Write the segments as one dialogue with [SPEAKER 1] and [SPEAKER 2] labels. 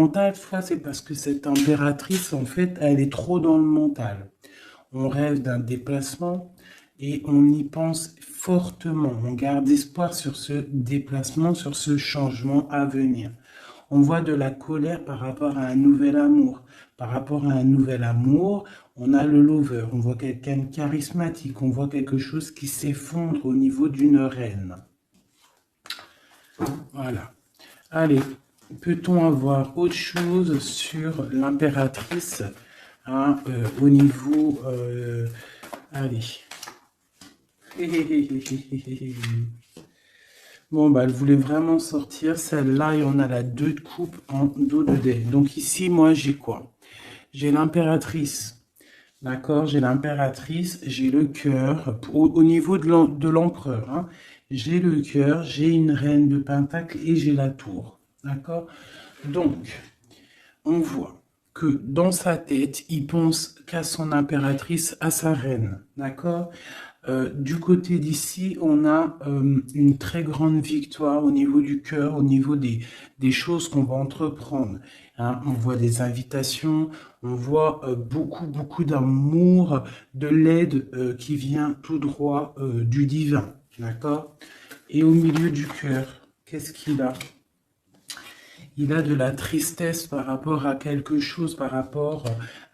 [SPEAKER 1] mental, soit c'est parce que cette impératrice, en fait, elle est trop dans le mental. On rêve d'un déplacement et on y pense fortement. On garde espoir sur ce déplacement, sur ce changement à venir. On voit de la colère par rapport à un nouvel amour. Par rapport à un nouvel amour, on a le lover. On voit quelqu'un de charismatique. On voit quelque chose qui s'effondre au niveau d'une reine. Voilà. Allez, peut-on avoir autre chose sur l'impératrice au niveau... allez. Bon, bah, elle voulait vraiment sortir. Celle-là, et on a la 2 de coupe en dos de dé. Donc ici, moi, j'ai quoi? J'ai l'impératrice. D'accord? J'ai l'impératrice, j'ai le cœur. Au niveau de l'empereur, hein, j'ai le cœur, j'ai une reine de pentacle et j'ai la tour. D'accord? Donc, on voit que dans sa tête, il pense qu'à son impératrice, à sa reine. D'accord? Du côté d'ici, on a une très grande victoire au niveau du cœur, au niveau des choses qu'on va entreprendre. Hein. On voit des invitations, on voit beaucoup d'amour, de l'aide qui vient tout droit du divin. D'accord? Et au milieu du cœur, qu'est-ce qu'il a? Il a de la tristesse par rapport à quelque chose, par rapport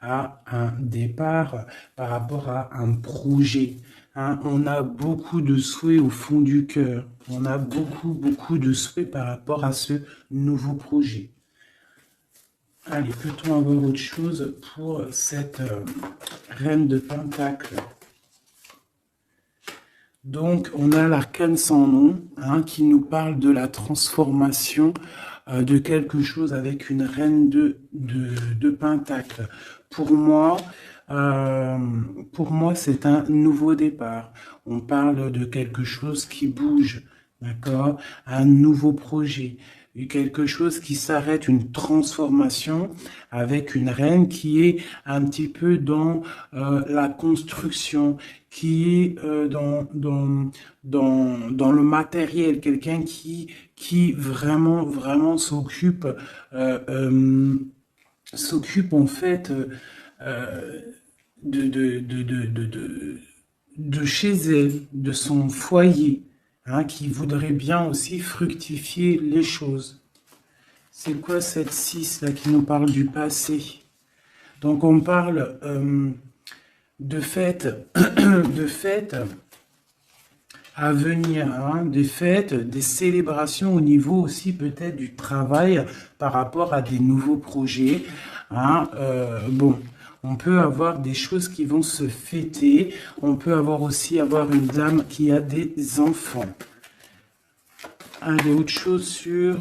[SPEAKER 1] à un départ, par rapport à un projet. Hein, on a beaucoup de souhaits au fond du cœur. On a beaucoup de souhaits par rapport à ce nouveau projet. Allez, peut-on avoir autre chose pour cette reine de Pentacle? Donc, on a l'arcane sans nom hein, qui nous parle de la transformation de quelque chose avec une reine de Pentacle. Pour moi, c'est un nouveau départ. On parle de quelque chose qui bouge, d'accord? Un nouveau projet, quelque chose qui s'arrête, une transformation avec une reine qui est un petit peu dans la construction, qui est dans le matériel, quelqu'un qui vraiment s'occupe en fait euh, de chez elle, de son foyer, hein, qui voudrait bien aussi fructifier les choses. C'est quoi cette 6 là qui nous parle du passé? Donc on parle de fêtes, de fêtes à venir, hein, des fêtes, des célébrations au niveau aussi peut-être du travail par rapport à des nouveaux projets. Hein, bon, on peut avoir des choses qui vont se fêter. On peut aussi avoir une dame qui a des enfants. Allez, autre chose sur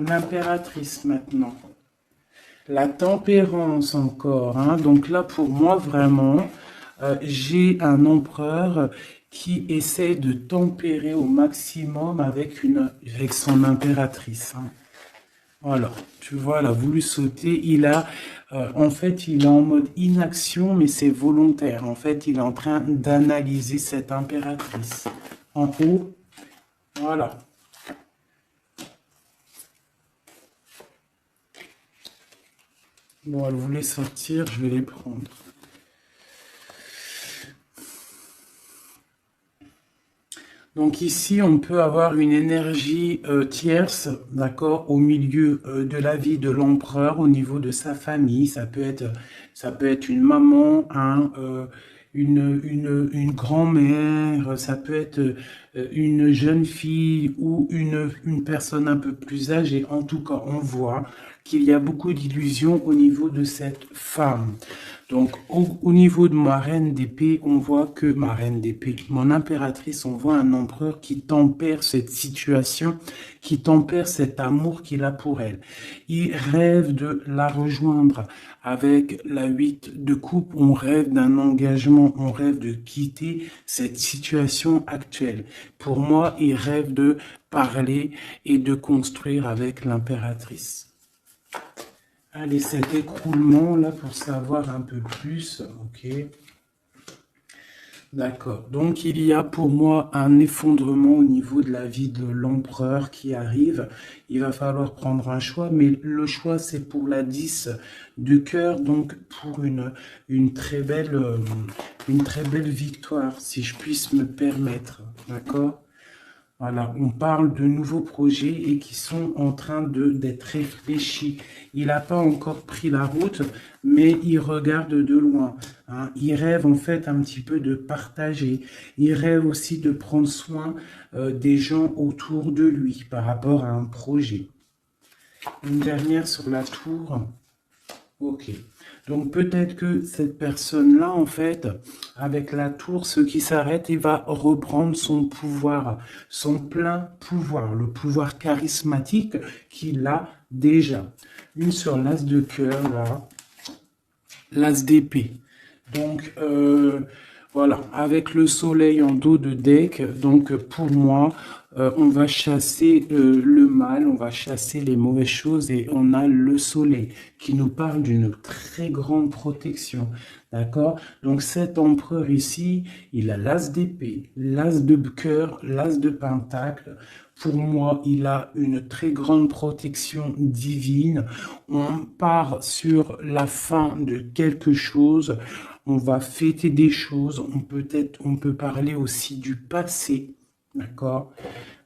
[SPEAKER 1] l'impératrice maintenant. La tempérance encore. Hein. Donc là, pour moi, vraiment, j'ai un empereur qui essaie de tempérer au maximum avec son impératrice. Hein. Voilà, tu vois, elle a voulu sauter. En fait, il est en mode inaction, mais c'est volontaire. En fait, il est en train d'analyser cette impératrice. En haut, voilà. Bon, elle voulait sortir, je vais les prendre. Donc ici, on peut avoir une énergie tierce, d'accord, au milieu de la vie de l'empereur, au niveau de sa famille. Ça peut être une maman, hein, une grand-mère, ça peut être une jeune fille ou une personne un peu plus âgée. En tout cas, on voit qu'il y a beaucoup d'illusions au niveau de cette femme. Donc, au niveau de ma reine d'épée, on voit que ma reine d'épée, mon impératrice, on voit un empereur qui tempère cette situation, qui tempère cet amour qu'il a pour elle. Il rêve de la rejoindre avec la 8 de coupe. On rêve d'un engagement, on rêve de quitter cette situation actuelle. Pour moi, il rêve de parler et de construire avec l'impératrice. Allez, cet écroulement là pour savoir un peu plus, ok. D'accord. Donc, il y a pour moi un effondrement au niveau de la vie de l'empereur qui arrive. Il va falloir prendre un choix, mais le choix, c'est pour la 10 du cœur, donc pour une très belle victoire, si je puisse me permettre. D'accord? Voilà, on parle de nouveaux projets et qui sont en train d'être réfléchis. Il n'a pas encore pris la route, mais il regarde de loin, hein. Il rêve en fait un petit peu de partager. Il rêve aussi de prendre soin des gens autour de lui par rapport à un projet. Une dernière sur la tour. Ok. Donc peut-être que cette personne-là, en fait, avec la tour, ce qui s'arrête, il va reprendre son pouvoir, son plein pouvoir, le pouvoir charismatique qu'il a déjà. Une sur l'as de cœur, là, l'as d'épée. Donc, voilà, avec le soleil en dos de deck, donc pour moi, on va chasser le mal, on va chasser les mauvaises choses et on a le soleil qui nous parle d'une très grande protection. D'accord? Donc cet empereur ici, il a l'as d'épée, l'as de cœur, l'as de pentacle. Pour moi, il a une très grande protection divine. On part sur la fin de quelque chose. On va fêter des choses. On peut parler aussi du passé. D'accord?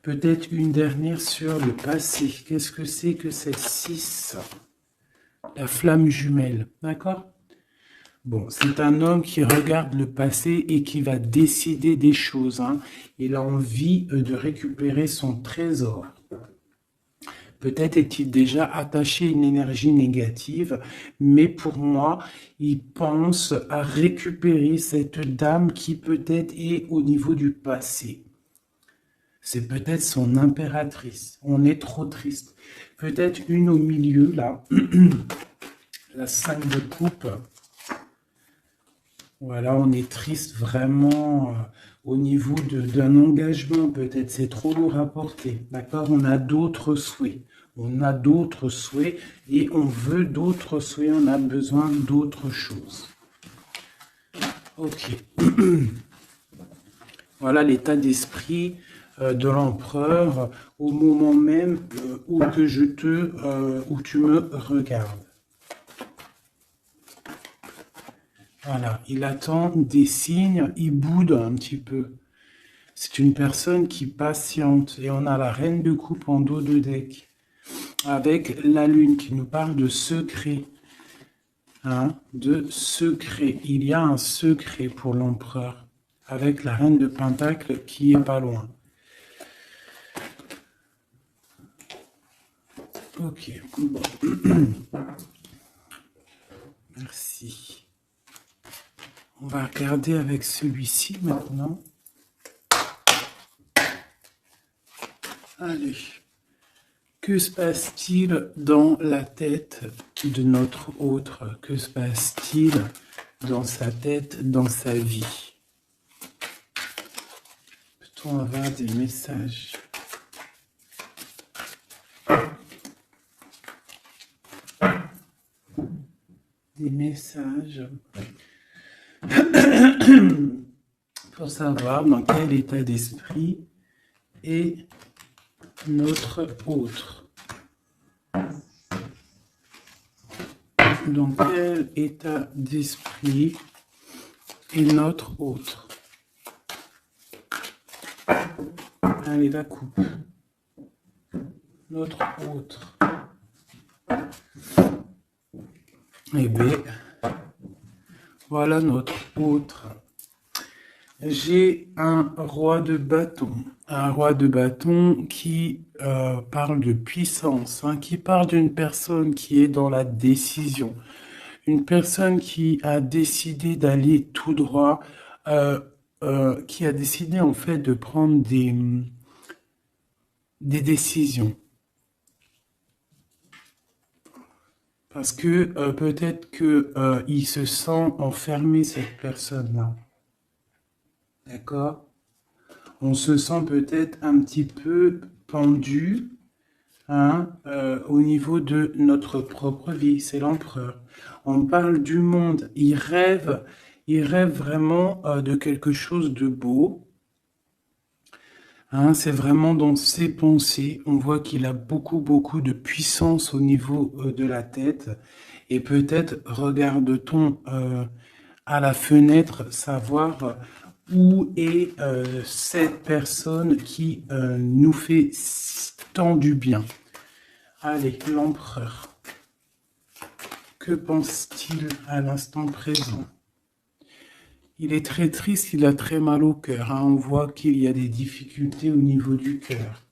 [SPEAKER 1] Peut-être une dernière sur le passé. Qu'est-ce que c'est que cette 6? La flamme jumelle. D'accord? Bon, c'est un homme qui regarde le passé et qui va décider des choses, hein. Il a envie de récupérer son trésor. Peut-être est-il déjà attaché à une énergie négative, mais pour moi, il pense à récupérer cette dame qui peut-être est au niveau du passé. C'est peut-être son impératrice. On est trop triste. Peut-être une au milieu, là. La 5 de coupe. Voilà, on est triste vraiment au niveau d'un engagement, peut-être c'est trop lourd à porter, d'accord? On a d'autres souhaits, on a d'autres souhaits et on veut d'autres souhaits, on a besoin d'autres choses. Ok. Voilà l'état d'esprit de l'empereur au moment même où où tu me regardes. Voilà, il attend des signes, il boude un petit peu. C'est une personne qui patiente. Et on a la reine de coupe en dos de deck. Avec la lune qui nous parle de secret. Hein, de secret. Il y a un secret pour l'empereur. Avec la reine de pentacle qui est pas loin. Ok. Bon. Merci. On va regarder avec celui-ci maintenant. Allez. Que se passe-t-il dans la tête de notre autre? Que se passe-t-il dans sa tête, dans sa vie? Peut-on avoir des messages? Des messages pour savoir dans quel état d'esprit est notre autre. Dans quel état d'esprit est notre autre? Allez, la coupe. Notre autre. Eh bien, voilà notre autre. J'ai un roi de bâton. Un roi de bâton qui parle de puissance, hein, qui parle d'une personne qui est dans la décision. Une personne qui a décidé d'aller tout droit, qui a décidé en fait de prendre des décisions. Parce que peut-être qu'il se sent enfermé, cette personne-là. D'accord? On se sent peut-être un petit peu pendu, hein, au niveau de notre propre vie. C'est l'empereur. On parle du monde. Il rêve Il rêve vraiment de quelque chose de beau. Hein, c'est vraiment dans ses pensées. On voit qu'il a beaucoup de puissance au niveau de la tête. Et peut-être regarde-t-on à la fenêtre savoir où est cette personne qui nous fait tant du bien. Allez, l'empereur. Que pense-t-il à l'instant présent? Il est très triste, il a très mal au cœur. Hein. On voit qu'il y a des difficultés au niveau du cœur.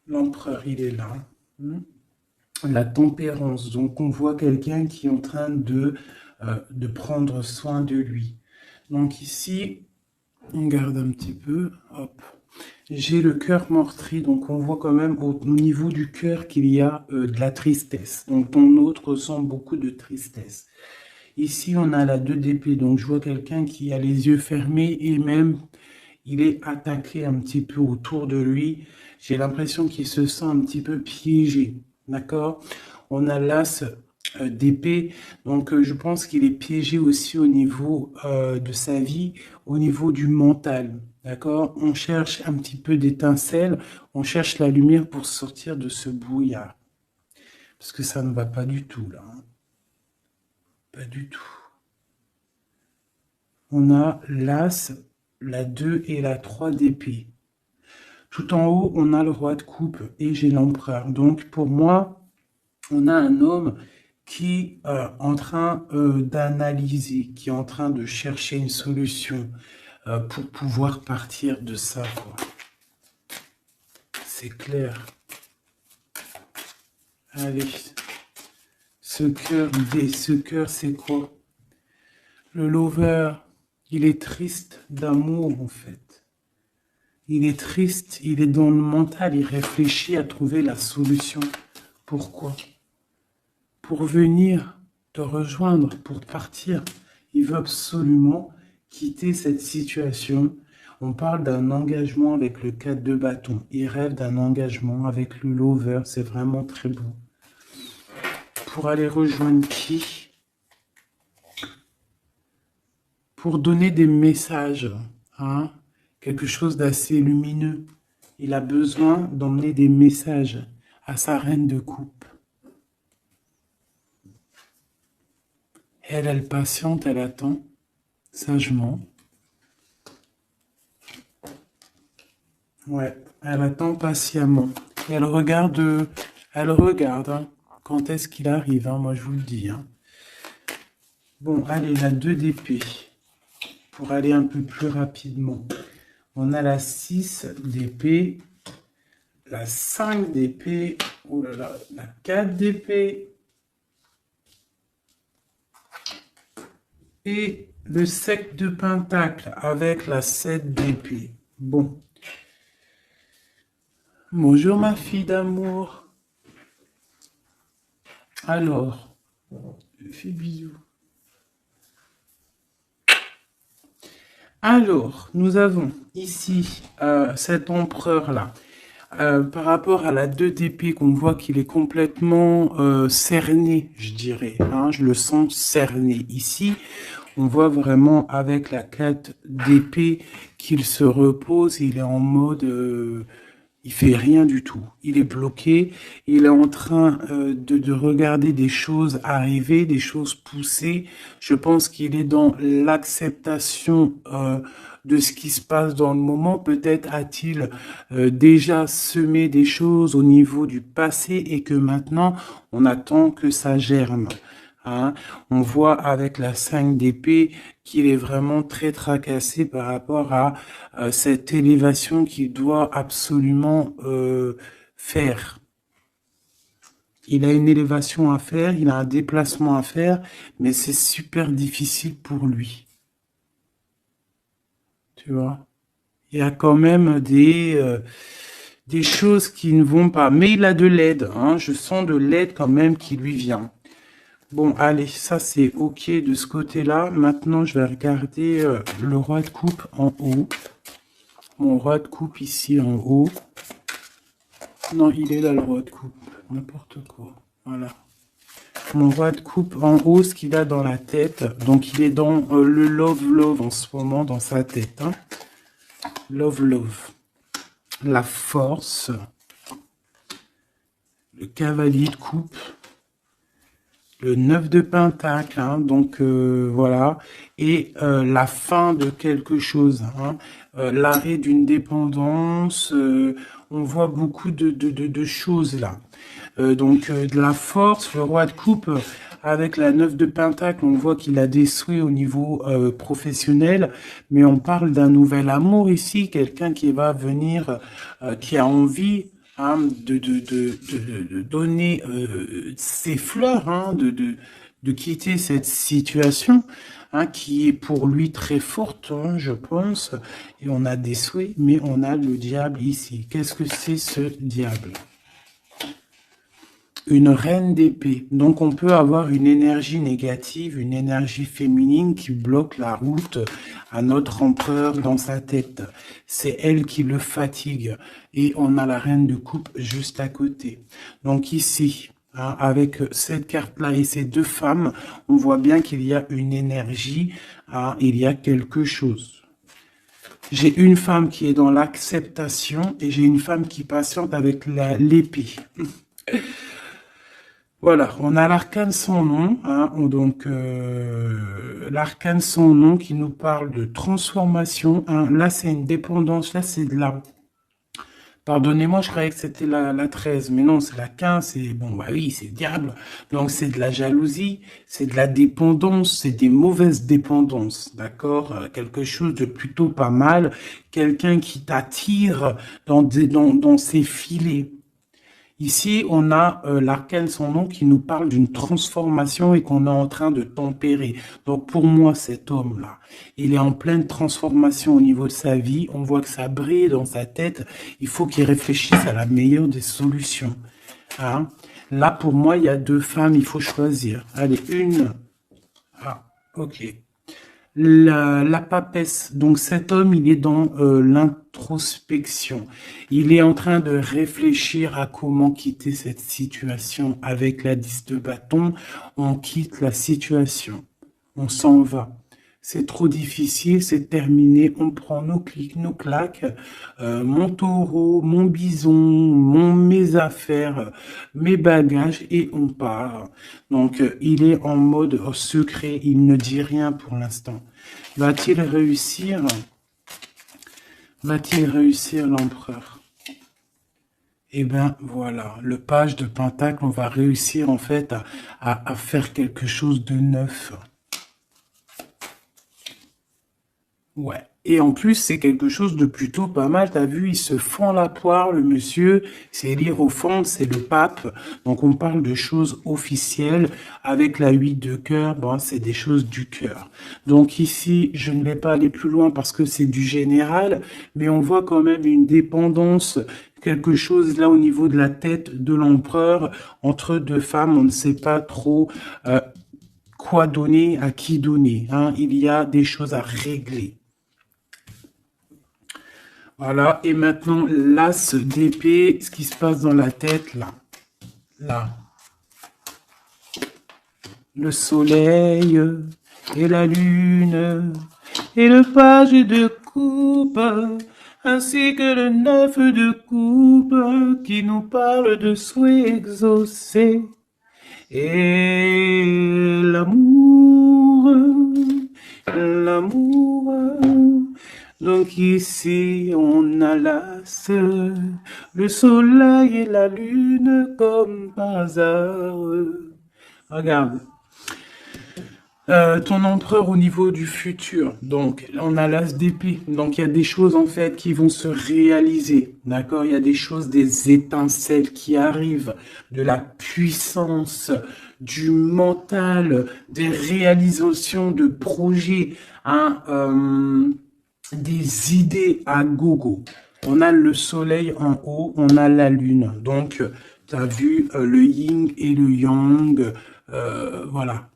[SPEAKER 1] L'empereur, il est là. La tempérance. Donc, on voit quelqu'un qui est en train de prendre soin de lui. Donc, ici, on garde un petit peu. Hop. J'ai le cœur meurtri, donc on voit quand même au niveau du cœur qu'il y a de la tristesse. Donc ton autre ressent beaucoup de tristesse. Ici, on a la 2 d'épée, donc je vois quelqu'un qui a les yeux fermés et même il est attaqué un petit peu autour de lui. J'ai l'impression qu'il se sent un petit peu piégé, d'accord? On a l'as d'épée, donc je pense qu'il est piégé aussi au niveau de sa vie, au niveau du mental, d'accord? On cherche un petit peu d'étincelle, on cherche la lumière pour sortir de ce brouillard, parce que ça ne va pas du tout là, hein. Pas du tout. On a l'as, la 2 et la 3 d'épée. Tout en haut, on a le roi de coupe et j'ai l'empereur. Donc pour moi, on a un homme qui est en train d'analyser, qui est en train de chercher une solution pour pouvoir partir de ça. C'est clair. Allez. Ce cœur, c'est quoi? Le lover, il est triste d'amour en fait. Il est triste, il est dans le mental, il réfléchit à trouver la solution. Pourquoi? Pour venir te rejoindre, pour partir. Il veut absolument quitter cette situation. On parle d'un engagement avec le 4 de bâton. Il rêve d'un engagement avec le lover. C'est vraiment très beau. Pour aller rejoindre qui? Pour donner des messages. Hein? Quelque chose d'assez lumineux. Il a besoin d'emmener des messages à sa reine de coupe. Elle patiente, elle attend, sagement. Ouais, elle attend patiemment. Elle regarde, hein, quand est-ce qu'il arrive, hein, moi je vous le dis. Hein. Bon, allez, la 2 d'épée, pour aller un peu plus rapidement. On a la 6 d'épée, la 5 d'épée, oh là là, la 4 d'épée, et le 7 de pentacle avec la 7 d'épée. Bon. Bonjour ma fille d'amour. Alors, fais bisous. Alors, nous avons ici cet empereur-là. Par rapport à la 2 d'épée, qu'on voit qu'il est complètement cerné, je dirais. Hein, je le sens cerné. Ici, on voit vraiment avec la 4 d'épée qu'il se repose. Il est en mode... il fait rien du tout. Il est bloqué. Il est en train de regarder des choses arriver, des choses pousser. Je pense qu'il est dans l'acceptation de ce qui se passe dans le moment. Peut-être a-t-il déjà semé des choses au niveau du passé et que maintenant, on attend que ça germe. Hein. On voit avec la 5 d'épée qu'il est vraiment très tracassé par rapport à cette élévation qu'il doit absolument faire. Il a une élévation à faire, il a un déplacement à faire, mais c'est super difficile pour lui. Tu vois? Il y a quand même des choses qui ne vont pas. Mais il a de l'aide, hein. Je sens de l'aide quand même qui lui vient. Bon, allez, ça c'est ok de ce côté-là. Maintenant, je vais regarder le roi de coupe en haut. Mon roi de coupe ici en haut. Non, il est là le roi de coupe. n'importe quoi. Voilà. Mon roi de coupe en haut, ce qu'il a dans la tête. Donc, il est dans le love en ce moment, dans sa tête. Hein. Love. La force. Le cavalier de coupe. Le 9 de pentacle, hein, donc voilà, et la fin de quelque chose, hein, l'arrêt d'une dépendance, on voit beaucoup de choses là. Donc de la force, le roi de coupe, avec la 9 de pentacle, on voit qu'il a des souhaits au niveau professionnel, mais on parle d'un nouvel amour ici, quelqu'un qui va venir, qui a envie... Hein, de donner ses fleurs, hein, de quitter cette situation hein, qui est pour lui très forte, hein, je pense. Et on a des souhaits, mais on a le diable ici. Qu'est-ce que c'est ce diable? Une reine d'épée. Donc on peut avoir une énergie négative, une énergie féminine qui bloque la route à notre empereur dans sa tête. C'est elle qui le fatigue. Et on a la reine de coupe juste à côté. Donc ici, hein, avec cette carte-là et ces deux femmes, on voit bien qu'il y a une énergie, hein, il y a quelque chose. J'ai une femme qui est dans l'acceptation et j'ai une femme qui patiente avec l'épée. Voilà, on a l'arcane sans nom, hein, donc l'arcane sans nom qui nous parle de transformation. Hein, là, c'est une dépendance, là, c'est de la... Pardonnez-moi, je croyais que c'était la 13, mais non, c'est la 15, c'est... Bon, bah oui, c'est le diable. Donc, c'est de la jalousie, c'est de la dépendance, c'est des mauvaises dépendances, d'accord? Quelque chose de plutôt pas mal, quelqu'un qui t'attire dans ses filets. Ici, on a l'arcane sans nom qui nous parle d'une transformation et qu'on est en train de tempérer. Donc pour moi, cet homme-là, il est en pleine transformation au niveau de sa vie. On voit que ça brille dans sa tête. Il faut qu'il réfléchisse à la meilleure des solutions. Hein? Là, pour moi, il y a deux femmes, il faut choisir. Allez, une. Ah, ok. La papesse, donc cet homme, il est dans l'introspection. Il est en train de réfléchir à comment quitter cette situation. Avec la 10 de bâton, on quitte la situation. On s'en va. C'est trop difficile, c'est terminé. On prend nos clics, nos claques, mon taureau, mon bison, mes affaires, mes bagages et on part. Donc, il est en mode secret, il ne dit rien pour l'instant. Va-t-il réussir? Va-t-il réussir l'empereur? Eh bien, voilà, le page de Pentacle, on va réussir en fait à faire quelque chose de neuf. Ouais. Et en plus, c'est quelque chose de plutôt pas mal. T'as vu, il se fend la poire, le monsieur. C'est l'hiérophant, c'est le pape. Donc, on parle de choses officielles. Avec la 8 de cœur, bon, c'est des choses du cœur. Donc ici, je ne vais pas aller plus loin parce que c'est du général. Mais on voit quand même une dépendance, quelque chose là au niveau de la tête de l'empereur. Entre deux femmes, on ne sait pas trop quoi donner, à qui donner. Hein. Il y a des choses à régler. Voilà, et maintenant, l'as d'épée, ce qui se passe dans la tête, là. Là. Le soleil et la lune et le page de coupe, ainsi que le 9 de coupe qui nous parle de souhaits exaucés. Et l'amour, l'amour... Donc ici, on a l'as, le soleil et la lune comme par hasard. Regarde. Ton empereur au niveau du futur. Donc, on a l'as d'épée. Donc, il y a des choses, en fait, qui vont se réaliser. D'accord? Il y a des choses, des étincelles qui arrivent, de la puissance, du mental, des réalisations de projets, hein, des idées à gogo. On a le soleil en haut, on a la lune. Donc, tu as vu le yin et le yang. Voilà.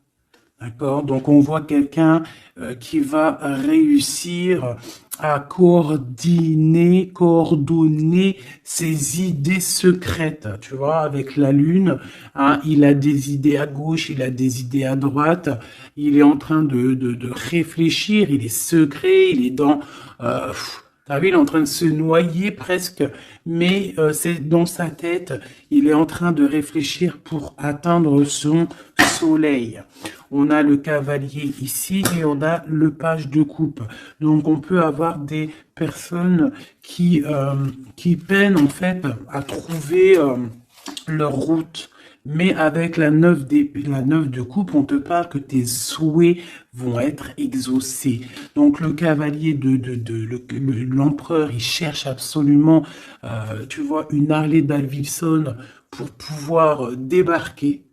[SPEAKER 1] D'accord? Donc, on voit quelqu'un qui va réussir à coordonner ses idées secrètes. Tu vois, avec la Lune, hein, il a des idées à gauche, il a des idées à droite. Il est en train de réfléchir, il est secret, il est dans... t'as vu, il est en train de se noyer presque, mais c'est dans sa tête, il est en train de réfléchir pour atteindre son soleil. On a le cavalier ici et on a le page de coupe. Donc on peut avoir des personnes qui peinent en fait à trouver leur route. Mais avec la neuf de coupe, on te parle que tes souhaits vont être exaucés. Donc le cavalier l'empereur, il cherche absolument, tu vois, une Harley Davidson pour pouvoir débarquer.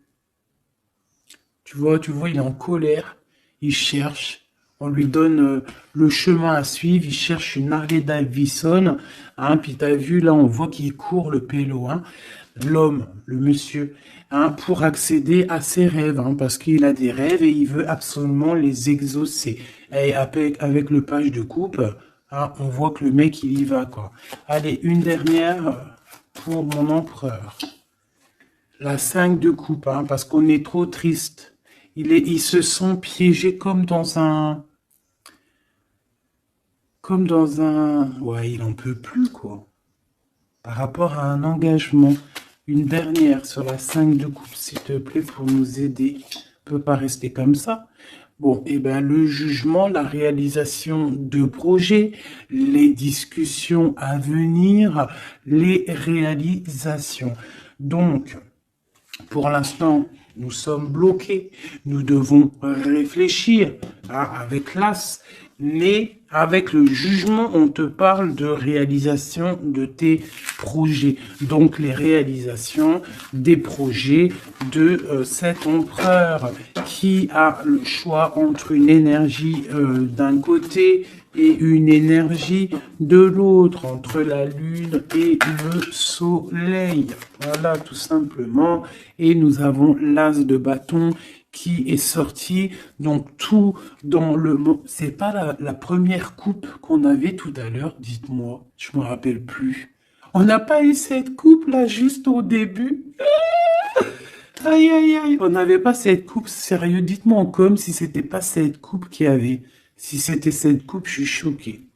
[SPEAKER 1] Tu vois, il est en colère, il cherche, on lui donne le chemin à suivre, il cherche une Harley Davidson, hein, puis t'as vu, là, on voit qu'il court le pélo, hein, l'homme, le monsieur, hein, pour accéder à ses rêves, hein, parce qu'il a des rêves et il veut absolument les exaucer. Et avec le page de coupe, hein, on voit que le mec, il y va, quoi. Allez, une dernière pour mon empereur. La 5 de coupe, hein, parce qu'on est trop triste. Il se sent piégé ouais, il en peut plus, quoi. Par rapport à un engagement. Une dernière sur la 5 de coupe, s'il te plaît, pour nous aider. On peut pas rester comme ça. Bon, et ben, le jugement, la réalisation de projets, les discussions à venir, les réalisations. Donc, pour l'instant, nous sommes bloqués. Nous devons réfléchir avec l'as. Mais avec le jugement, on te parle de réalisation de tes projets. Donc les réalisations des projets de cet empereur qui a le choix entre une énergie d'un côté et une énergie de l'autre, entre la lune et le soleil. Voilà, tout simplement. Et nous avons l'as de bâton qui est sorti, donc tout dans le... C'est pas la première coupe qu'on avait tout à l'heure, dites-moi, je me rappelle plus. On n'a pas eu cette coupe là juste au début. Aïe aïe aïe, on n'avait pas cette coupe, sérieux, dites-moi en com si c'était pas cette coupe qu'il y avait. Si c'était cette coupe, je suis choqué.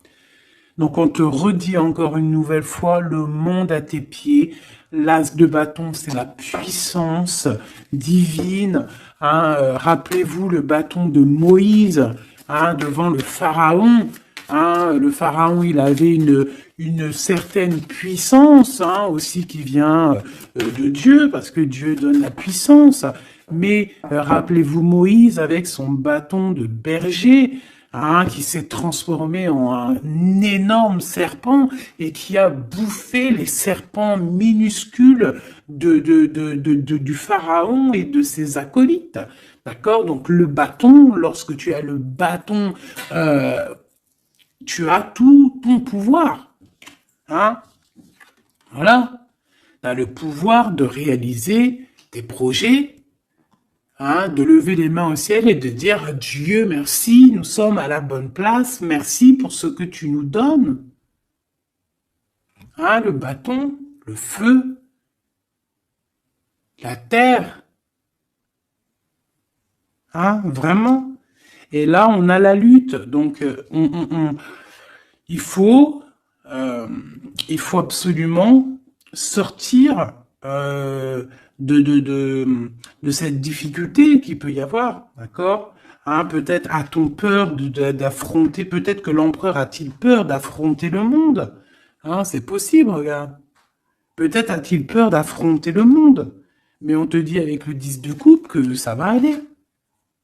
[SPEAKER 1] Donc on te redit encore une nouvelle fois, le monde à tes pieds. L'as de bâton, c'est la puissance divine. Hein, rappelez-vous le bâton de Moïse, hein, devant le pharaon. Hein, le pharaon, il avait une certaine puissance, hein, aussi qui vient de Dieu, parce que Dieu donne la puissance. Mais rappelez-vous Moïse avec son bâton de berger, hein, qui s'est transformé en un énorme serpent et qui a bouffé les serpents minuscules du pharaon et de ses acolytes. D'accord? Donc le bâton, lorsque tu as le bâton, tu as tout ton pouvoir. Hein? Voilà. Tu as le pouvoir de réaliser tes projets, hein, de lever les mains au ciel et de dire Dieu, merci, nous sommes à la bonne place, merci pour ce que tu nous donnes. Hein, le bâton, le feu, la terre. Hein, vraiment. Et là, on a la lutte. Donc, il faut absolument sortir de cette difficulté qu'il peut y avoir, d'accord? Hein, peut-être a-t-on peur d'affronter, peut-être que l'empereur a-t-il peur d'affronter le monde? Hein, c'est possible, regarde. Peut-être a-t-il peur d'affronter le monde. Mais on te dit avec le 10 de coupe que ça va aller.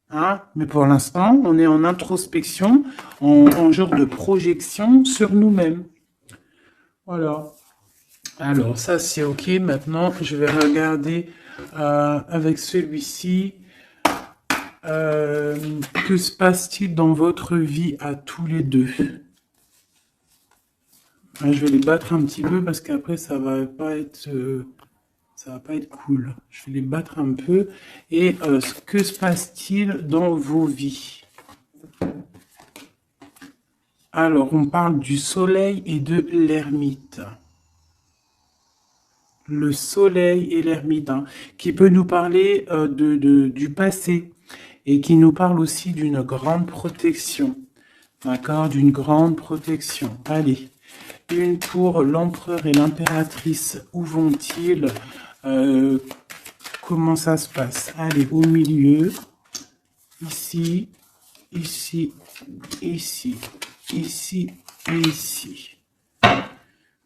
[SPEAKER 1] Hein? Mais pour l'instant, on est en introspection, en genre de projection sur nous-mêmes. Voilà. Alors, ça, c'est OK. Maintenant, je vais regarder avec celui-ci. Que se passe-t-il dans votre vie à tous les deux? Je vais les battre un petit peu parce qu'après, ça va pas être Ça va pas être cool. Je vais les battre un peu. Et que se passe-t-il dans vos vies? Alors, on parle du soleil et de l'ermite. Le soleil et l'ermite, hein, qui peut nous parler du passé et qui nous parle aussi d'une grande protection. D'accord? D'une grande protection. Allez, une pour l'empereur et l'impératrice. Où vont-ils? Comment ça se passe? Allez, au milieu. Ici, ici, ici, ici et ici.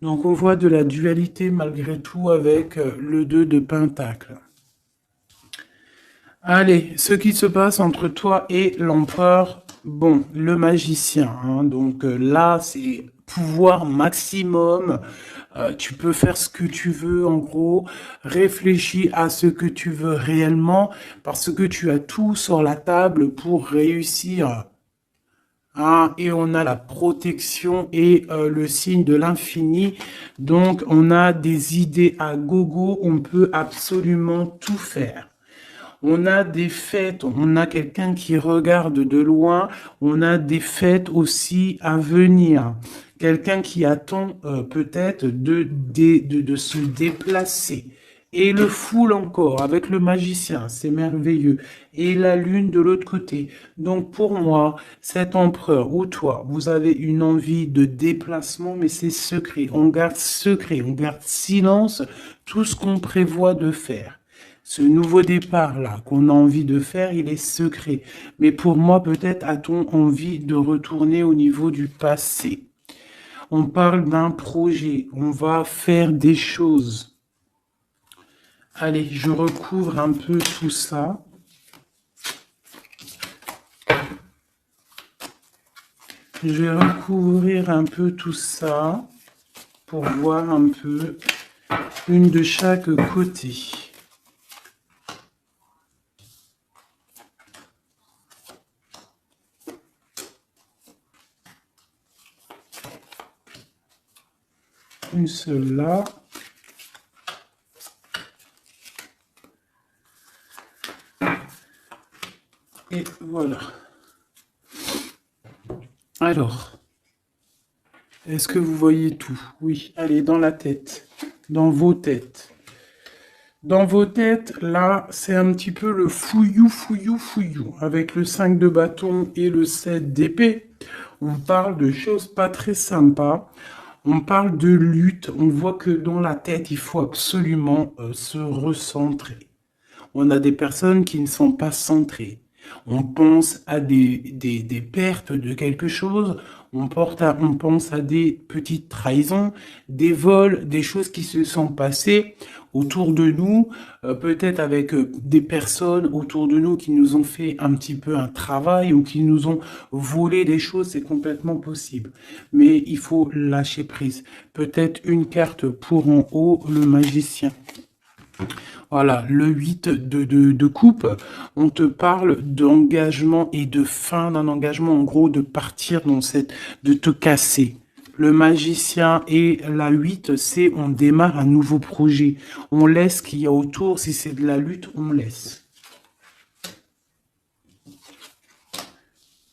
[SPEAKER 1] Donc on voit de la dualité malgré tout avec le 2 de Pentacle. Allez, ce qui se passe entre toi et l'empereur, bon, le magicien, hein, donc là c'est pouvoir maximum, tu peux faire ce que tu veux en gros, réfléchis à ce que tu veux réellement, parce que tu as tout sur la table pour réussir. Ah, et on a la protection et le signe de l'infini. Donc, on a des idées à gogo. On peut absolument tout faire. On a des fêtes. On a quelqu'un qui regarde de loin. On a des fêtes aussi à venir. Quelqu'un qui attend peut-être de se déplacer. Et le foule encore avec le magicien, c'est merveilleux. Et la lune de l'autre côté. Donc pour moi, cet empereur ou toi, vous avez une envie de déplacement, mais c'est secret. On garde secret, on garde silence tout ce qu'on prévoit de faire. Ce nouveau départ-là qu'on a envie de faire, il est secret. Mais pour moi, peut-être a-t-on envie de retourner au niveau du passé. On parle d'un projet, on va faire des choses. Allez, je recouvre un peu tout ça. Je vais recouvrir un peu tout ça pour voir un peu une de chaque côté. Une seule là. Et voilà. Alors, est-ce que vous voyez tout? Oui, allez, dans la tête, dans vos têtes. Dans vos têtes, là, c'est un petit peu le fouillou, fouillou, fouillou. Avec le 5 de bâton et le 7 d'épée, on parle de choses pas très sympas. On parle de lutte. On voit que dans la tête, il faut absolument se recentrer. On a des personnes qui ne sont pas centrées. On pense à des pertes de quelque chose, on pense à des petites trahisons, des vols, des choses qui se sont passées autour de nous, peut-être avec des personnes autour de nous qui nous ont fait un petit peu un travail ou qui nous ont volé des choses, c'est complètement possible. Mais il faut lâcher prise. Peut-être une carte pour en haut, le magicien. Voilà, le 8 de coupe, on te parle d'engagement et de fin d'un engagement, en gros, de partir dans de te casser. Le magicien et la 8, c'est on démarre un nouveau projet. On laisse ce qu'il y a autour, si c'est de la lutte, on laisse.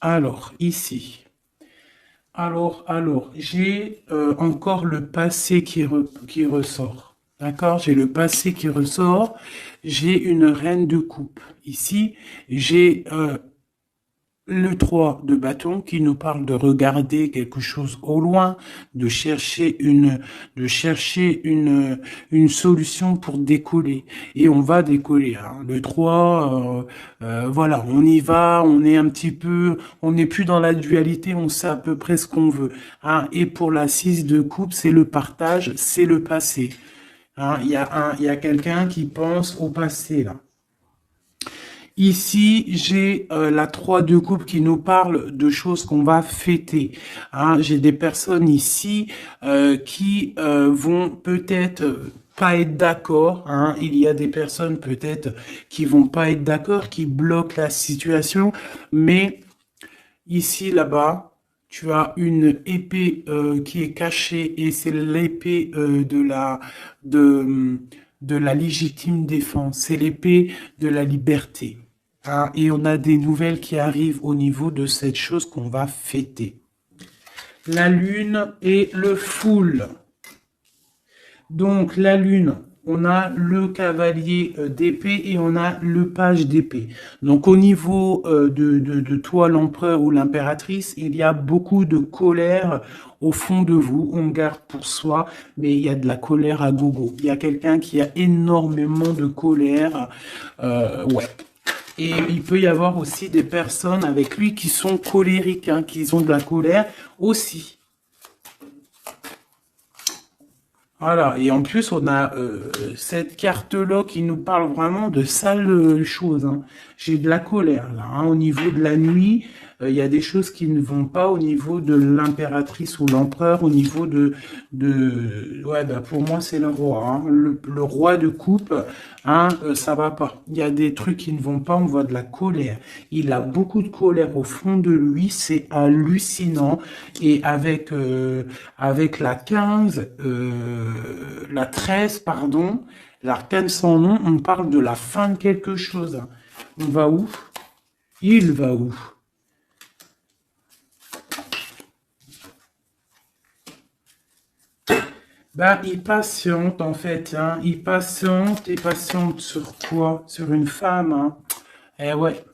[SPEAKER 1] Alors, ici. Alors, j'ai encore le passé qui ressort. D'accord? J'ai le passé qui ressort. J'ai une reine de coupe. Ici, j'ai le 3 de bâton qui nous parle de regarder quelque chose au loin, de chercher une solution pour décoller. Et on va décoller, hein. Le 3, voilà, on y va, on est un petit peu, on n'est plus dans la dualité, on sait à peu près ce qu'on veut, hein. Et pour la 6 de coupe, c'est le partage, c'est le passé. Hein, il y a quelqu'un qui pense au passé, là. Ici, j'ai la 3 de coupe qui nous parle de choses qu'on va fêter. Hein, j'ai des personnes ici qui vont peut-être pas être d'accord. Hein. Il y a des personnes peut-être qui vont pas être d'accord, qui bloquent la situation. Mais ici, là-bas, tu as une épée qui est cachée et c'est l'épée de de la légitime défense. C'est l'épée de la liberté. Hein, et on a des nouvelles qui arrivent au niveau de cette chose qu'on va fêter. La lune et le foule. Donc, la lune, on a le cavalier d'épée et on a le page d'épée. Donc, au niveau de toi, l'empereur ou l'impératrice, il y a beaucoup de colère au fond de vous. On garde pour soi, mais il y a de la colère à gogo. Il y a quelqu'un qui a énormément de colère. Ouais. Et il peut y avoir aussi des personnes avec lui qui sont colériques, hein, qui ont de la colère aussi. Voilà, et en plus, on a cette carte-là qui nous parle vraiment de sales choses. Hein. J'ai de la colère, là. Hein. Au niveau de la nuit, il y a des choses qui ne vont pas au niveau de l'impératrice ou l'empereur, au niveau Ouais, bah pour moi, c'est le roi. Hein. Le roi de coupe, hein, ça va pas. Il y a des trucs qui ne vont pas, on voit de la colère. Il a beaucoup de colère au fond de lui, c'est hallucinant. Et avec la 15, la 13, pardon, l'arcane sans nom, on parle de la fin de quelque chose. On va où? Il va où? Ben, il patiente en fait, hein. Il patiente et patiente sur quoi? Sur une femme, hein. Eh ouais.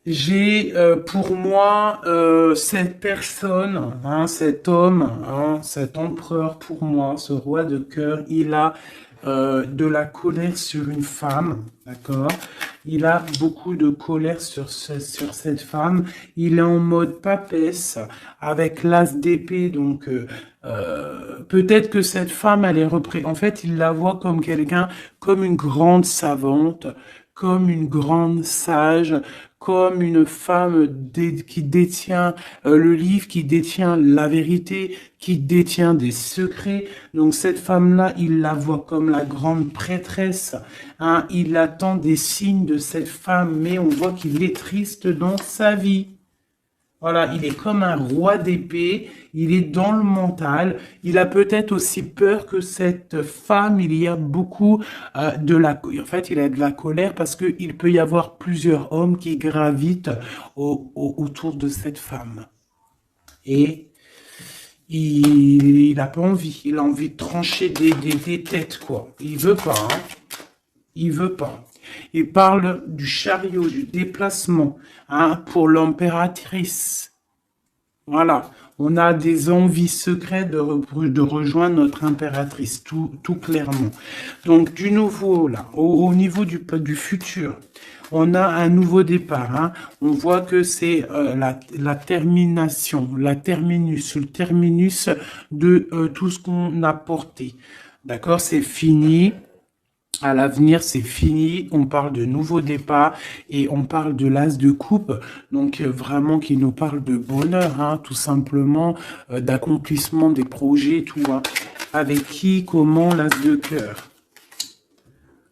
[SPEAKER 1] J'ai pour moi cette personne, hein, cet homme, hein, cet empereur pour moi, ce roi de cœur, il a de la colère sur une femme, d'accord? Il a beaucoup de colère sur cette femme. Il est en mode papesse avec l'as d'épée, donc peut-être que cette femme, elle est en fait, il la voit comme quelqu'un, comme une grande savante, comme une grande sage, comme une femme qui détient le livre, qui détient la vérité, qui détient des secrets. Donc cette femme-là, il la voit comme la grande prêtresse. Hein. Il attend des signes de cette femme, mais on voit qu'il est triste dans sa vie. Voilà, il est comme un roi d'épée, il est dans le mental, il a peut-être aussi peur que cette femme, il y a beaucoup En fait, il a de la colère parce qu'il peut y avoir plusieurs hommes qui gravitent autour de cette femme. Et il a pas envie, il a envie de trancher des têtes, quoi. Il veut pas, hein. Il veut pas. Il parle du chariot, du déplacement, hein, pour l'impératrice. Voilà, on a des envies secrètes de rejoindre notre impératrice, tout clairement. Donc, du nouveau, là, au niveau du futur, on a un nouveau départ. Hein. On voit que c'est la termination, le terminus de tout ce qu'on a porté. D'accord, c'est fini. À l'avenir, c'est fini. On parle de nouveau départ et on parle de l'as de coupe. Donc vraiment qui nous parle de bonheur, hein, tout simplement, d'accomplissement des projets, tout. Hein. Avec qui, comment, l'as de cœur.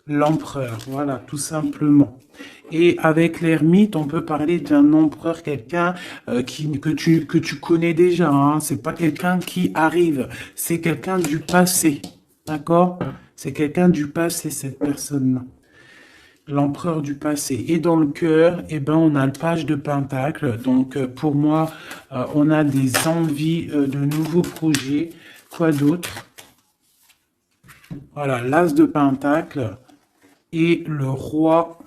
[SPEAKER 1] L'empereur, voilà, tout simplement. Et avec l'ermite, on peut parler d'un empereur, quelqu'un que tu connais déjà. Hein. C'est pas quelqu'un qui arrive, c'est quelqu'un du passé. D'accord? C'est quelqu'un du passé, cette personne-là. L'empereur du passé. Et dans le cœur, eh ben, on a le page de Pentacle. Donc, pour moi, on a des envies de nouveaux projets. Quoi d'autre? Voilà, l'as de Pentacle et le roi.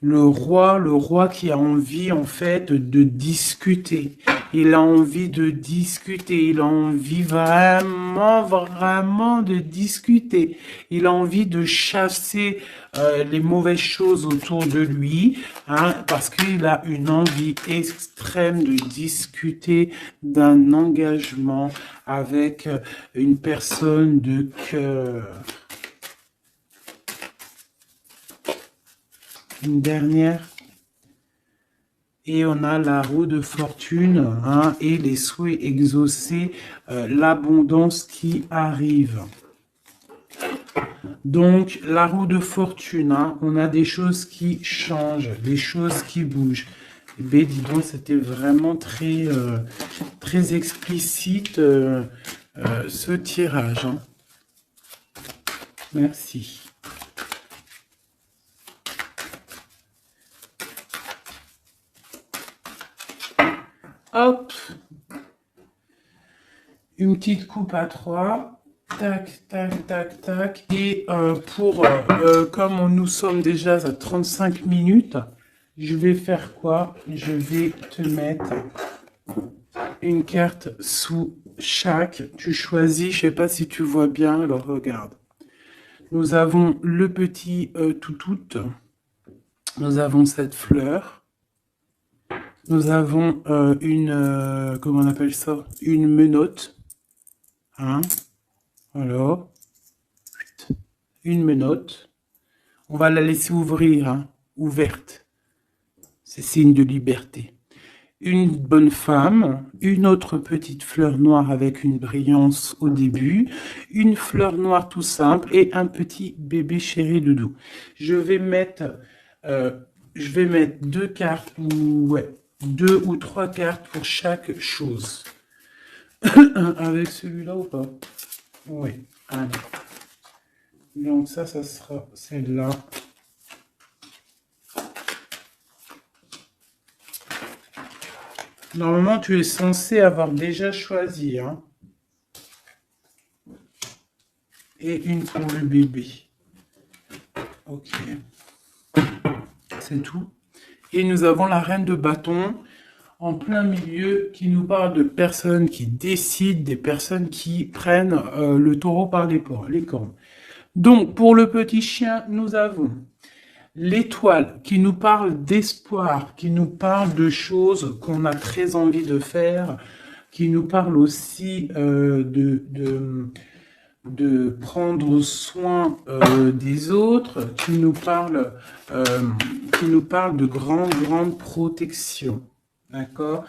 [SPEAKER 1] Le roi qui a envie, en fait, de discuter. Il a envie de discuter. Il a envie vraiment de discuter. Il a envie de chasser les mauvaises choses autour de lui, hein, parce qu'il a une envie extrême de discuter d'un engagement avec une personne de cœur. Une dernière. Et on a la roue de fortune, hein, et les souhaits exaucés, l'abondance qui arrive. Donc, la roue de fortune, hein, on a des choses qui changent, des choses qui bougent. Et ben, dis donc, c'était vraiment très explicite ce tirage. Hein. Merci. Hop. Une petite coupe à 3. Tac, tac, tac, tac. Et comme nous sommes déjà à 35 minutes, je vais faire quoi? Je vais te mettre une carte sous chaque. Tu choisis, je sais pas si tu vois bien, alors regarde. Nous avons le petit toutout. Nous avons cette fleur. Nous avons comment on appelle ça? Une menotte. Hein? Alors, une menotte. On va la laisser ouvrir, hein, ouverte. C'est signe de liberté. Une bonne femme, une autre petite fleur noire avec une brillance au début, une fleur noire tout simple et un petit bébé chéri doudou. Je vais mettre deux cartes, ouais, 2 ou 3 cartes pour chaque chose. Avec celui-là ou pas? Oui, allez. Donc ça sera celle-là. Normalement, tu es censé avoir déjà choisi, hein. Et une pour le bébé. Ok. C'est tout. Et nous avons la reine de bâton en plein milieu qui nous parle de personnes qui décident, des personnes qui prennent le taureau par les cornes. Donc, pour le petit chien, nous avons l'étoile qui nous parle d'espoir, qui nous parle de choses qu'on a très envie de faire, qui nous parle aussi de prendre soin des autres, qui nous parle de grande protection. D'accord?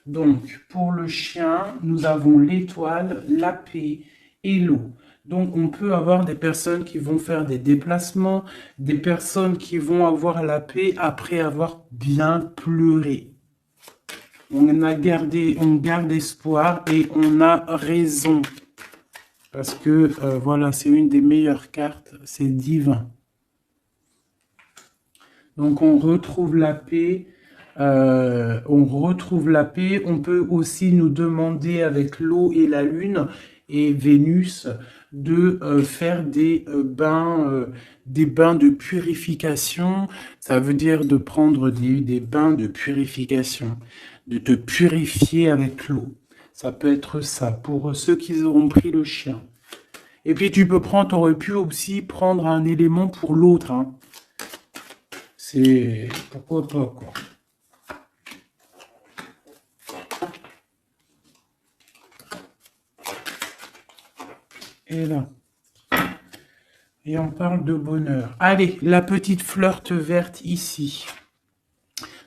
[SPEAKER 1] Donc, pour le chien, nous avons l'étoile, la paix et l'eau. Donc, on peut avoir des personnes qui vont faire des déplacements, des personnes qui vont avoir la paix après avoir bien pleuré. On garde espoir et on a raison. Parce que, voilà, c'est une des meilleures cartes, c'est divin. Donc, on retrouve la paix. On peut aussi nous demander avec l'eau et la lune et Vénus de faire des bains de purification. Ça veut dire de prendre des bains de purification, de te purifier avec l'eau. Ça peut être ça pour ceux qui auront pris le chien. Et puis t'aurais pu aussi prendre un élément pour l'autre, hein. C'est pourquoi pas, quoi. Et là. Et on parle de bonheur. Allez, la petite fleur verte ici.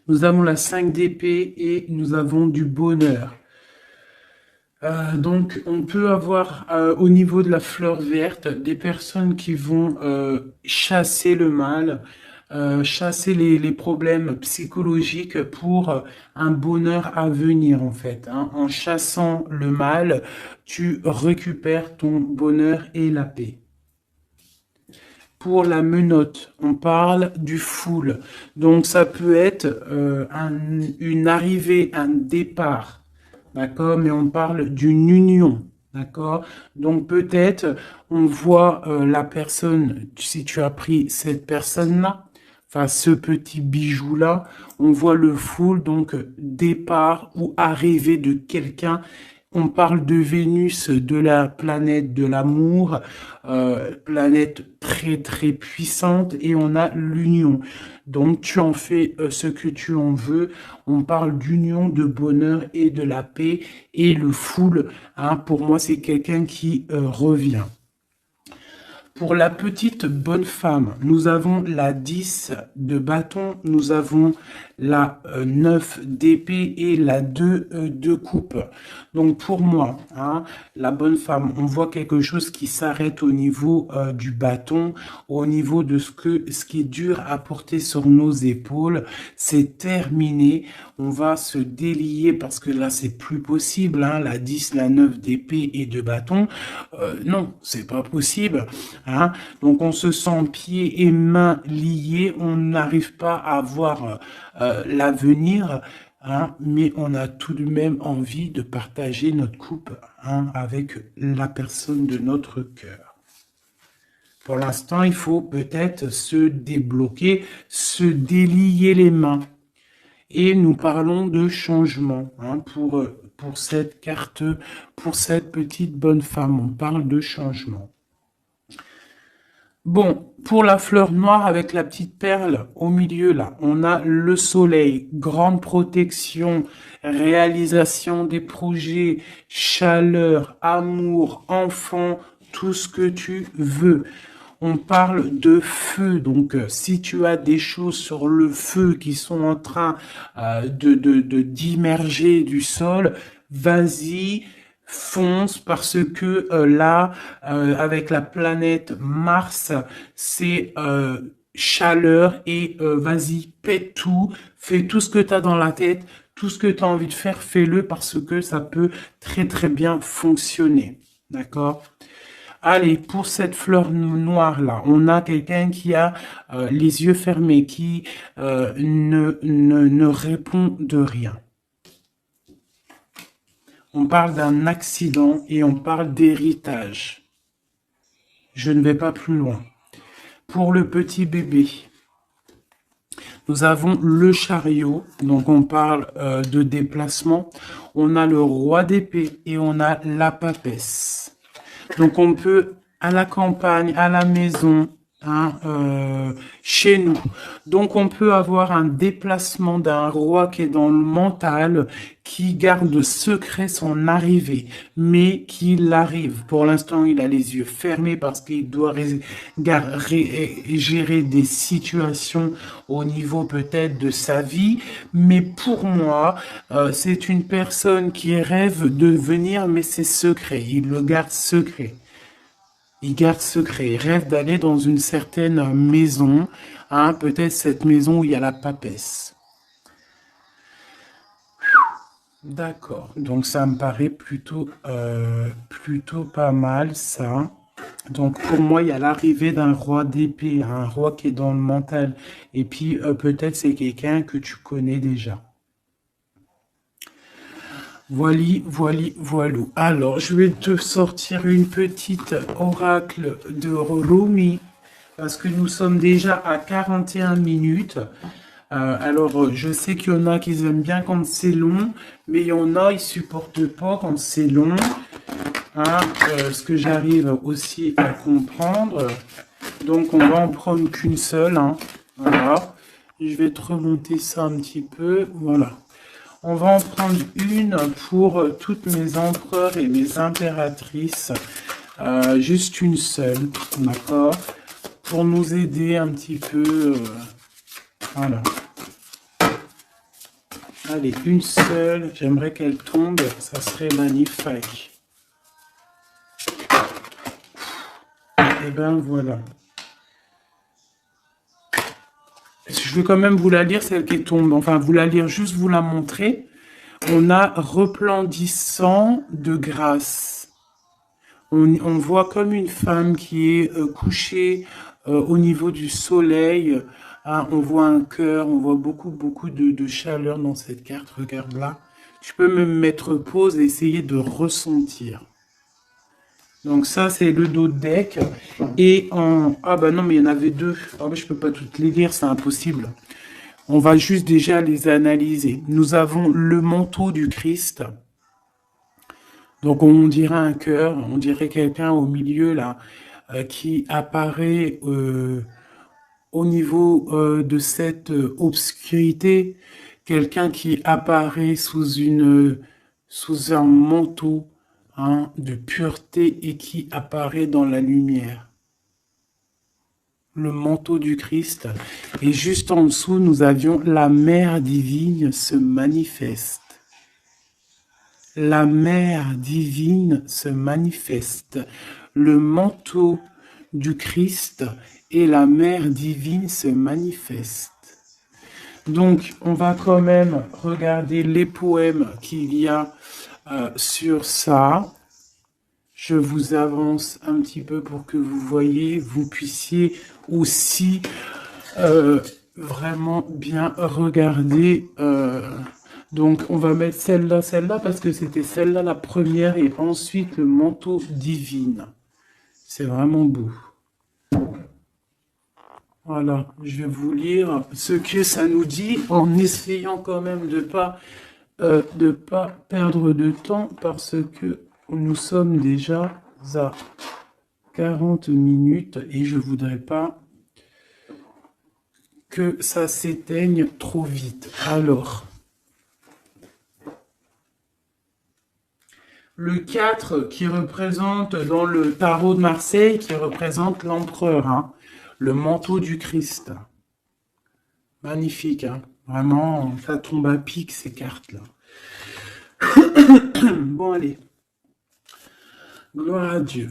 [SPEAKER 1] Nous avons la 5 d'épée et nous avons du bonheur. Donc, on peut avoir au niveau de la fleur verte des personnes qui vont chasser le mal, chasser les problèmes psychologiques pour un bonheur à venir en fait, hein. En chassant le mal, tu récupères ton bonheur et la paix. Pour la menotte, on parle du full. Donc ça peut être une arrivée, un départ, d'accord, mais on parle d'une union. D'accord? Donc peut-être on voit la personne, si tu as pris cette personne-là, enfin ce petit bijou-là, on voit le full, donc départ ou arrivée de quelqu'un. On parle de Vénus, de la planète de l'amour, planète très très puissante, et on a l'union. Donc tu en fais ce que tu en veux. On parle d'union, de bonheur et de la paix. Et le full, hein, pour moi, c'est quelqu'un qui revient. Pour la petite bonne femme, nous avons la 10 de bâton, nous avons la 9 d'épée et la 2 de coupe. Donc pour moi, hein, la bonne femme, on voit quelque chose qui s'arrête au niveau du bâton, au niveau de ce qui est dur à porter sur nos épaules. C'est terminé. On va se délier parce que là, c'est plus possible. Hein, la 10, la 9 d'épée et de bâton. Non, c'est pas possible. Hein. Donc on se sent pieds et mains liés. On n'arrive pas à voir l'avenir. Hein, mais on a tout de même envie de partager notre coupe, hein, avec la personne de notre cœur. Pour l'instant, il faut peut-être se débloquer, se délier les mains. Et nous parlons de changement, hein, pour cette carte, pour cette petite bonne femme. On parle de changement. Bon, pour la fleur noire avec la petite perle au milieu, là, on a le soleil, grande protection, réalisation des projets, chaleur, amour, enfant, tout ce que tu veux. On parle de feu, donc si tu as des choses sur le feu qui sont en train d'immerger du sol, vas-y, fonce parce que là, avec la planète Mars, c'est chaleur et vas-y, pète tout, fais tout ce que tu as dans la tête, tout ce que tu as envie de faire, fais-le parce que ça peut très très bien fonctionner. D'accord? Allez, pour cette fleur noire là, on a quelqu'un qui a les yeux fermés, qui ne répond de rien. On parle d'un accident et on parle d'héritage. Je ne vais pas plus loin. Pour le petit bébé, nous avons le chariot, donc on parle de déplacement. On a le roi d'épée et on a la papesse. Donc on peut à la campagne, à la maison, hein, chez nous. Donc on peut avoir un déplacement d'un roi qui est dans le mental, qui garde secret son arrivée, mais qu'il arrive. Pour l'instant, il a les yeux fermés parce qu'il doit gérer des situations au niveau peut-être de sa vie. Mais pour moi, c'est une personne qui rêve de venir, mais c'est secret. Il le garde secret. Il garde secret. Il rêve d'aller dans une certaine maison, hein, peut-être cette maison où il y a la papesse. D'accord, donc ça me paraît plutôt pas mal ça. Donc pour moi, il y a l'arrivée d'un roi d'épée, un roi qui est dans le mental. Et puis peut-être c'est quelqu'un que tu connais déjà. Voilou. Alors, je vais te sortir une petite oracle de Rumi, parce que nous sommes déjà à 41 minutes. Alors, je sais qu'il y en a qui aiment bien quand c'est long, mais il y en a, ils supportent pas quand c'est long. Hein, ce que j'arrive aussi à comprendre. Donc, on va en prendre qu'une seule. Hein. Voilà. Je vais te remonter ça un petit peu. Voilà. On va en prendre une pour toutes mes empereurs et mes impératrices. Juste une seule, d'accord? Pour nous aider un petit peu. Voilà. Allez, une seule. J'aimerais qu'elle tombe. Ça serait magnifique. Et ben voilà. Je vais quand même vous la lire, celle qui tombe. Enfin, vous la lire, juste vous la montrer. On a resplendissant de grâce. On voit comme une femme qui est couchée au niveau du soleil. Hein, on voit un cœur, on voit beaucoup de chaleur dans cette carte. Regarde là. Je peux me mettre pause et essayer de ressentir. Donc ça, c'est le dos de deck. Et en... Ah bah non, mais il y en avait deux. Ah bah, je peux pas toutes les lire, c'est impossible. On va juste déjà les analyser. Nous avons le manteau du Christ. Donc on dirait un cœur, on dirait quelqu'un au milieu là, qui apparaît au niveau de cette obscurité. Quelqu'un qui apparaît sous un manteau, hein, de pureté et qui apparaît dans la lumière. le manteau du Christ. Et juste en dessous, nous avions la mère divine se manifeste. La mère divine se manifeste. Le manteau du Christ et la mère divine se manifestent. Donc, on va quand même regarder les poèmes qu'il y a sur ça. Je vous avance un petit peu pour que vous voyez, vous puissiez aussi vraiment bien regarder. Donc, on va mettre celle-là, parce que c'était celle-là la première, et ensuite le manteau divin. C'est vraiment beau. Voilà, je vais vous lire ce que ça nous dit, en essayant quand même de pas perdre de temps, parce que nous sommes déjà à 40 minutes et je voudrais pas que ça s'éteigne trop vite. Alors, le 4 qui représente dans le tarot de Marseille, qui représente l'empereur, hein, le manteau du Christ. Magnifique, hein. Vraiment, ça tombe à pic ces cartes-là. Bon, allez. Gloire à Dieu.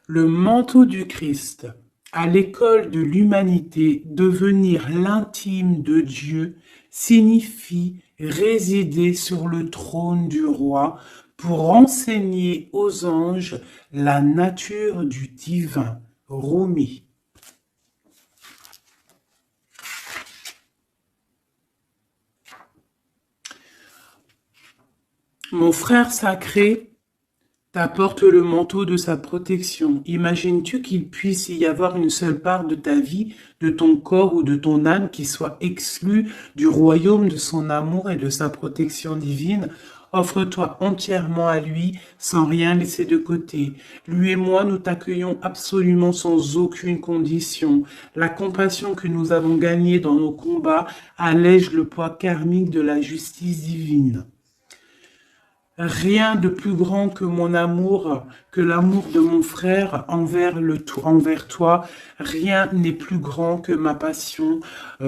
[SPEAKER 1] Le manteau du Christ, à l'école de l'humanité, devenir l'intime de Dieu, signifie résider sur le trône du roi pour enseigner aux anges la nature du divin. Rumi. Mon frère sacré t'apporte le manteau de sa protection. Imagines-tu qu'il puisse y avoir une seule part de ta vie, de ton corps ou de ton âme qui soit exclue du royaume de son amour et de sa protection divine? Offre-toi entièrement à lui, sans rien laisser de côté. Lui et moi, nous t'accueillons absolument sans aucune condition. La compassion que nous avons gagnée dans nos combats allège le poids karmique de la justice divine. Rien de plus grand que mon amour, que l'amour de mon frère envers toi. Rien n'est plus grand que ma passion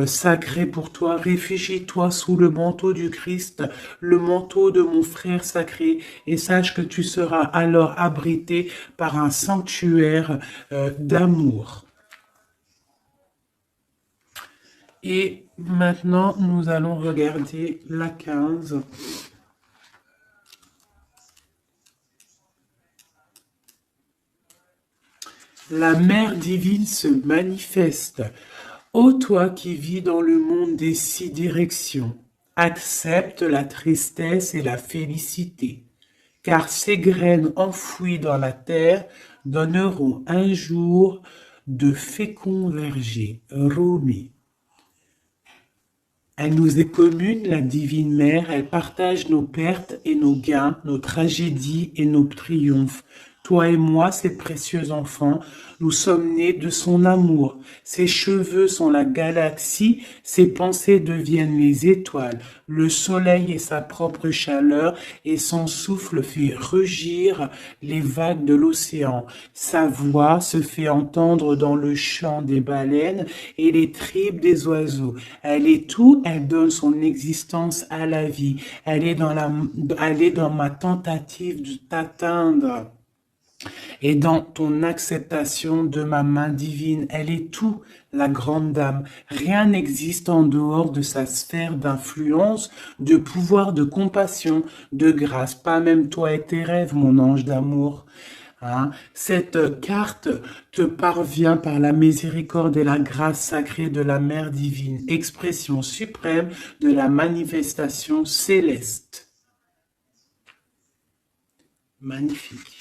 [SPEAKER 1] sacrée pour toi. Réfugie-toi sous le manteau du Christ, le manteau de mon frère sacré, et sache que tu seras alors abrité par un sanctuaire d'amour. Et maintenant, nous allons regarder la 15. La mère divine se manifeste. Ô toi qui vis dans le monde des 6 directions, accepte la tristesse et la félicité, car ces graines enfouies dans la terre donneront un jour de féconds vergers. Rumi. Elle nous est commune, la divine mère, elle partage nos pertes et nos gains, nos tragédies et nos triomphes. Toi et moi, ses précieux enfants, nous sommes nés de son amour. Ses cheveux sont la galaxie, ses pensées deviennent les étoiles. Le soleil est sa propre chaleur et son souffle fait rugir les vagues de l'océan. Sa voix se fait entendre dans le chant des baleines et les tripes des oiseaux. Elle est tout, elle donne son existence à la vie. Elle est dans ma tentative de t'atteindre. Et dans ton acceptation de ma main divine, elle est tout, la grande dame. Rien n'existe en dehors de sa sphère d'influence, de pouvoir, de compassion, de grâce. Pas même toi et tes rêves, mon ange d'amour. Hein? Cette carte te parvient par la miséricorde et la grâce sacrée de la Mère divine, expression suprême de la manifestation céleste. Magnifique.